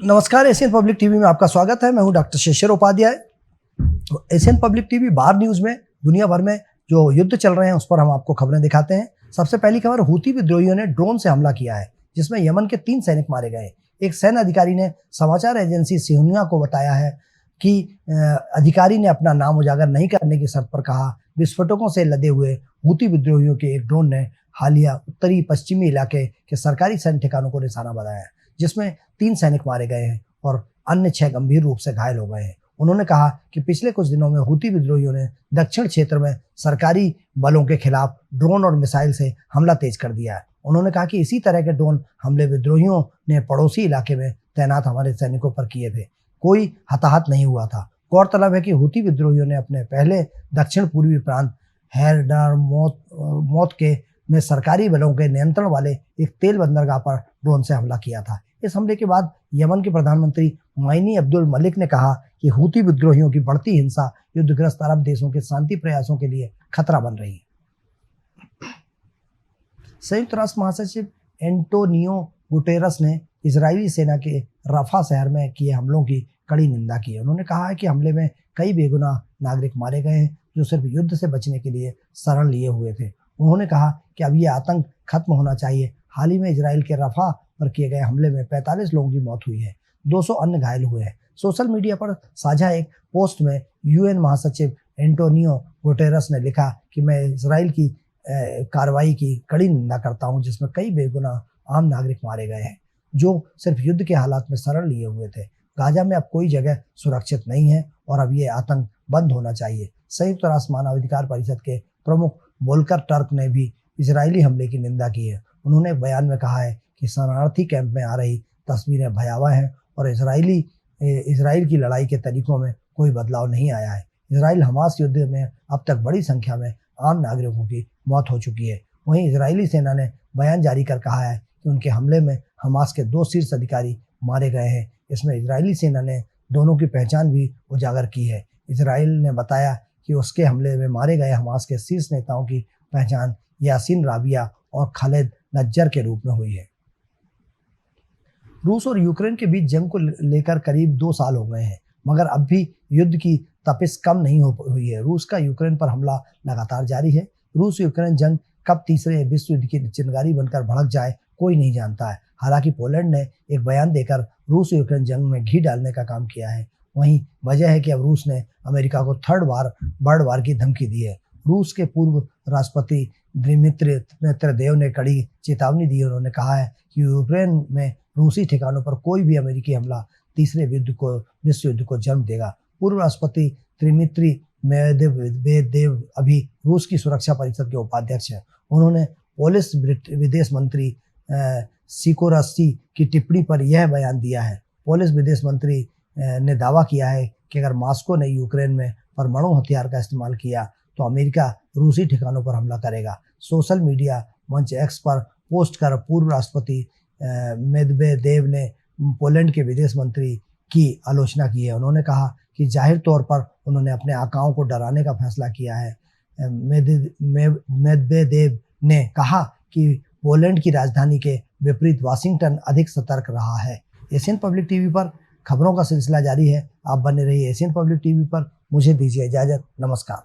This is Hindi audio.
नमस्कार, एशियन पब्लिक टीवी में आपका स्वागत है। मैं हूं डॉक्टर शेषर उपाध्याय। तो एशियन पब्लिक टीवी बाहर न्यूज़ में दुनिया भर में जो युद्ध चल रहे हैं उस पर हम आपको खबरें दिखाते हैं। सबसे पहली खबर, हूती विद्रोहियों ने ड्रोन से हमला किया है जिसमें यमन के 3 सैनिक मारे गए। एक सैन्य अधिकारी ने समाचार एजेंसी सिन्हुआ को बताया है कि अधिकारी ने अपना नाम उजागर नहीं करने की शर्त पर कहा, विस्फोटकों से लदे हुए हूती विद्रोहियों के एक ड्रोन ने हालिया उत्तरी पश्चिमी इलाके के सरकारी सैन्य ठिकानों को निशाना बनाया है, जिसमें 3 सैनिक मारे गए हैं और अन्य 6 गंभीर रूप से घायल हो गए हैं। उन्होंने कहा कि पिछले कुछ दिनों में हूती विद्रोहियों ने दक्षिण क्षेत्र में सरकारी बलों के खिलाफ ड्रोन और मिसाइल से हमला तेज कर दिया है। उन्होंने कहा कि इसी तरह के ड्रोन हमले विद्रोहियों ने पड़ोसी इलाके में तैनात हमारे सैनिकों पर किए थे। कोई हताहत नहीं हुआ था। गौरतलब है कि हूती विद्रोहियों ने अपने पहले दक्षिण पूर्वी प्रांत हैरडरमौत के में सरकारी बलों के नियंत्रण वाले एक तेल बंदरगाह पर ड्रोन से हमला किया था। इस हमले के बाद यमन के प्रधानमंत्री मोइनी अब्दुल मलिक ने कहा कि हूती विद्रोहियों की बढ़ती हिंसा युद्धग्रस्त अरब देशों के शांति प्रयासों के लिए खतरा बन रही है। संयुक्त राष्ट्र महासचिव एंटोनियो गुटेरस ने इजरायली सेना के रफा शहर में किए हमलों की कड़ी निंदा की है। उन्होंने कहा है कि हमले में कई बेगुनाह नागरिक मारे गए हैं जो सिर्फ युद्ध से बचने के लिए शरण लिए हुए थे। उन्होंने कहा कि अब यह आतंक खत्म होना चाहिए। हाल ही में इजराइल के रफा पर किए गए हमले में 45 लोगों की मौत हुई है, 200 अन्य घायल हुए हैं। सोशल मीडिया पर साझा एक पोस्ट में यूएन महासचिव एंटोनियो गुटेरस ने लिखा कि मैं इजराइल की कार्रवाई की कड़ी निंदा करता हूं, जिसमें कई बेगुनाह आम नागरिक मारे गए हैं जो सिर्फ युद्ध के हालात में शरण लिए हुए थे। गाजा में अब कोई जगह सुरक्षित नहीं है और अब ये आतंक बंद होना चाहिए। संयुक्त राष्ट्र मानवाधिकार परिषद के प्रमुख वोल्कर टर्क ने भी इजरायली हमले की निंदा की है। उन्होंने एक बयान में कहा है कि शरणार्थी कैंप में आ रही तस्वीरें भयावह हैं और इजराइल की लड़ाई के तरीकों में कोई बदलाव नहीं आया है। इजराइल हमास युद्ध में अब तक बड़ी संख्या में आम नागरिकों की मौत हो चुकी है। वहीं इजरायली सेना ने बयान जारी कर कहा है कि उनके हमले में हमास के 2 शीर्ष अधिकारी मारे गए हैं। इसमें इजरायली सेना ने दोनों की पहचान भी उजागर की है। इजराइल ने बताया कि उसके हमले में मारे गए हमास के शीर्ष नेताओं की पहचान यासीन राबिया और खालिद नज्जर के रूप में हुई है। रूस और यूक्रेन के बीच जंग को लेकर करीब 2 साल हो गए हैं, मगर अब भी युद्ध की तपिश कम नहीं हुई है। रूस का यूक्रेन पर हमला लगातार जारी है। रूस यूक्रेन जंग कब तीसरे विश्व युद्ध की चिंगारी बनकर भड़क जाए कोई नहीं जानता है। हालांकि पोलैंड ने एक बयान देकर रूस यूक्रेन जंग में घी डालने का काम किया है। वहीं वजह है कि अब रूस ने अमेरिका को वर्ल्ड वार की धमकी दी है। रूस के पूर्व राष्ट्रपति दिमित्री मेदवेदेव ने कड़ी चेतावनी दी। उन्होंने कहा है कि यूक्रेन में रूसी ठिकानों पर कोई भी अमेरिकी हमला तीसरे विश्व युद्ध को जन्म देगा। पूर्व राष्ट्रपति दिमित्री मेदवेदेव अभी रूस की सुरक्षा परिषद के उपाध्यक्ष हैं। उन्होंने पोलिश विदेश मंत्री सिकोरस्की की टिप्पणी पर यह बयान दिया है। पोलिश विदेश मंत्री ने दावा किया है कि अगर मॉस्को ने यूक्रेन में परमाणु हथियार का इस्तेमाल किया तो अमेरिका रूसी ठिकानों पर हमला करेगा। सोशल मीडिया मंच एक्स पर पोस्ट कर पूर्व राष्ट्रपति मेदवेदेव ने पोलैंड के विदेश मंत्री की आलोचना की है। उन्होंने कहा कि जाहिर तौर पर उन्होंने अपने आकाओं को डराने का फैसला किया है। मेदवेदेव ने कहा कि पोलैंड की राजधानी के विपरीत वाशिंगटन अधिक सतर्क रहा है। एशियन पब्लिक टीवी पर खबरों का सिलसिला जारी है। आप बने रहिए एशियन पब्लिक टीवी पर। मुझे दीजिए इजाजत। नमस्कार।